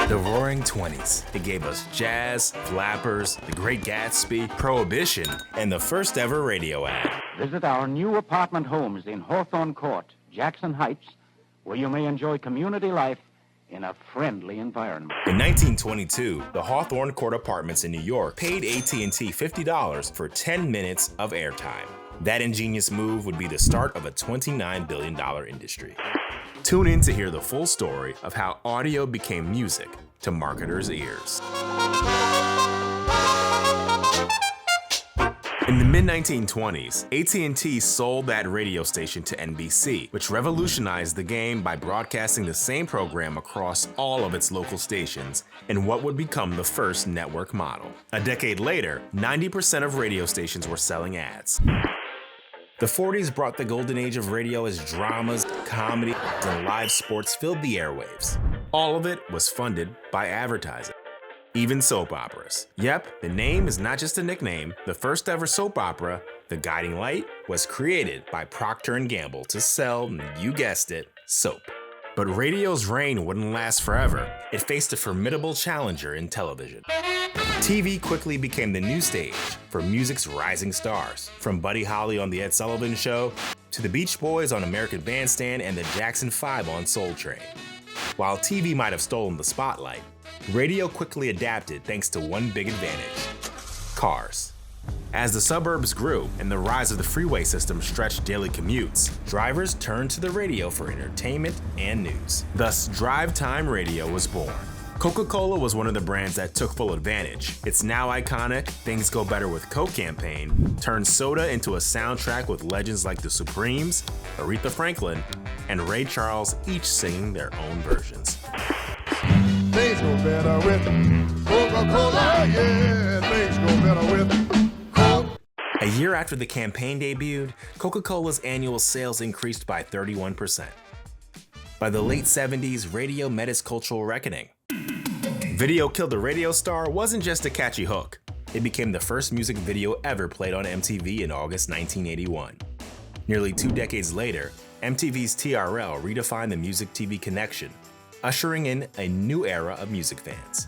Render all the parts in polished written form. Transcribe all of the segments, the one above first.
The Roaring Twenties. It gave us jazz, flappers, The Great Gatsby, Prohibition, and the first ever radio ad. Visit our new apartment homes in Hawthorne Court, Jackson Heights, where you may enjoy community life in a friendly environment. In 1922, the Hawthorne Court Apartments in New York paid AT&T $50 for 10 minutes of airtime. That ingenious move would be the start of a $29 billion industry. Tune in to hear the full story of how audio became music to marketers' ears. In the mid-1920s, AT&T sold that radio station to NBC, which revolutionized the game by broadcasting the same program across all of its local stations in what would become the first network model. A decade later, 90% of radio stations were selling ads. The 40s brought the golden age of radio as dramas, comedy, and live sports filled the airwaves. All of it was funded by advertising. Even soap operas. Yep, the name is not just a nickname. The first ever soap opera, The Guiding Light, was created by Procter & Gamble to sell, you guessed it, soap. But radio's reign wouldn't last forever. It faced a formidable challenger in television. TV quickly became the new stage for music's rising stars, from Buddy Holly on The Ed Sullivan Show to the Beach Boys on American Bandstand and the Jackson 5 on Soul Train. While TV might have stolen the spotlight, radio quickly adapted thanks to one big advantage: cars. As the suburbs grew and the rise of the freeway system stretched daily commutes, drivers turned to the radio for entertainment and news. Thus, drive time radio was born. Coca-Cola was one of the brands that took full advantage. Its now iconic Things Go Better with Coke campaign turned soda into a soundtrack with legends like the Supremes, Aretha Franklin, and Ray Charles, each singing their own versions. Things go better with Coca-Cola, yeah, things go better with Coke. A year after the campaign debuted, Coca-Cola's annual sales increased by 31%. By the late 70s, radio met its cultural reckoning. Video Killed the Radio Star wasn't just a catchy hook. It became the first music video ever played on MTV in August 1981. Nearly 2 decades later, MTV's TRL redefined the music TV connection, ushering in a new era of music fans.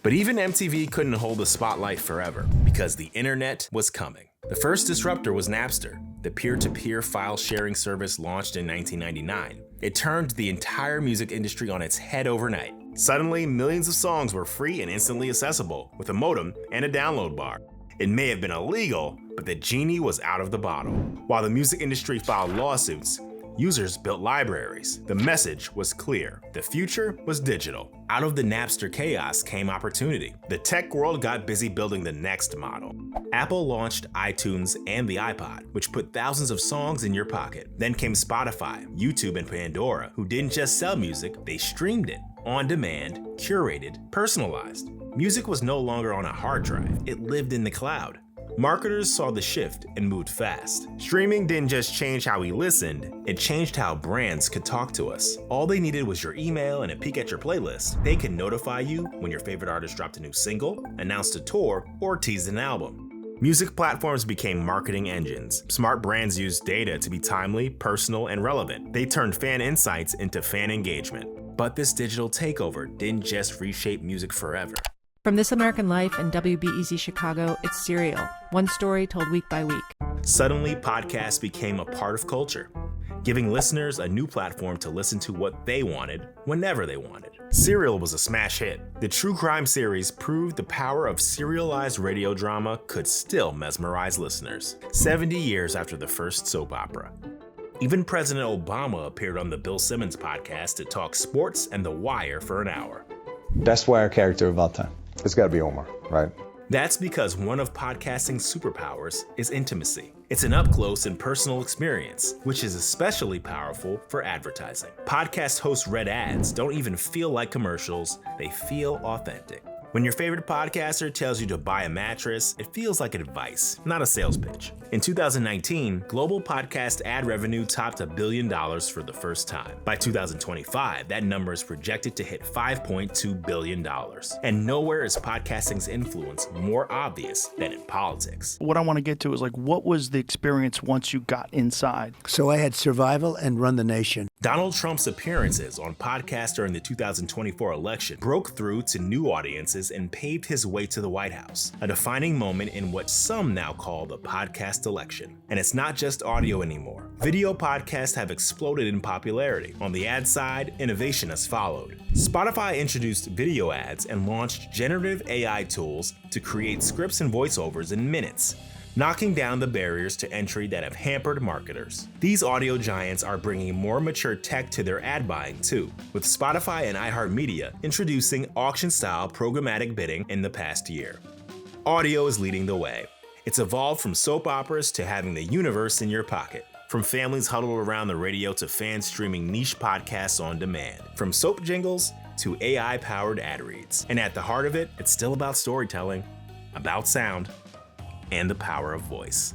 But even MTV couldn't hold the spotlight forever, because the internet was coming. The first disruptor was Napster, the peer-to-peer file sharing service launched in 1999. It turned the entire music industry on its head overnight. Suddenly, millions of songs were free and instantly accessible, with a modem and a download bar. It may have been illegal, but the genie was out of the bottle. While the music industry filed lawsuits, users built libraries. The message was clear. The future was digital. Out of the Napster chaos came opportunity. The tech world got busy building the next model. Apple launched iTunes and the iPod, which put thousands of songs in your pocket. Then came Spotify, YouTube, and Pandora, who didn't just sell music, they streamed it. On demand, curated, personalized. Music was no longer on a hard drive. It lived in the cloud. Marketers saw the shift and moved fast. Streaming didn't just change how we listened, it changed how brands could talk to us. All they needed was your email and a peek at your playlist. They could notify you when your favorite artist dropped a new single, announced a tour, or teased an album. Music platforms became marketing engines. Smart brands used data to be timely, personal, and relevant. They turned fan insights into fan engagement. But this digital takeover didn't just reshape music forever. From This American Life and WBEZ Chicago, it's Serial, one story told week by week. Suddenly, podcasts became a part of culture, giving listeners a new platform to listen to what they wanted, whenever they wanted. Serial was a smash hit. The true crime series proved the power of serialized radio drama could still mesmerize listeners, 70 years after the first soap opera. Even President Obama appeared on the Bill Simmons podcast to talk sports and The Wire for an hour. Best wire character of all time. It's got to be Omar, right? That's because one of podcasting's superpowers is intimacy. It's an up-close and personal experience, which is especially powerful for advertising. Podcast hosts' read ads don't even feel like commercials, they feel authentic. When your favorite podcaster tells you to buy a mattress, it feels like advice, not a sales pitch. In 2019, global podcast ad revenue topped $1 billion for the first time. By 2025, that number is projected to hit $5.2 billion. And nowhere is podcasting's influence more obvious than in politics. What I want to get to is what was the experience once you got inside? So I had Survival and Run the Nation. Donald Trump's appearances on podcasts during the 2024 election broke through to new audiences and paved his way to the White House, a defining moment in what some now call the podcast election. And it's not just audio anymore. Video podcasts have exploded in popularity. On the ad side, innovation has followed. Spotify introduced video ads and launched generative AI tools to create scripts and voiceovers in minutes, knocking down the barriers to entry that have hampered marketers. These audio giants are bringing more mature tech to their ad buying too, with Spotify and iHeartMedia introducing auction-style programmatic bidding in the past year. Audio is leading the way. It's evolved from soap operas to having the universe in your pocket. From families huddled around the radio to fans streaming niche podcasts on demand. From soap jingles to AI-powered ad reads. And at the heart of it, it's still about storytelling, about sound, and the power of voice.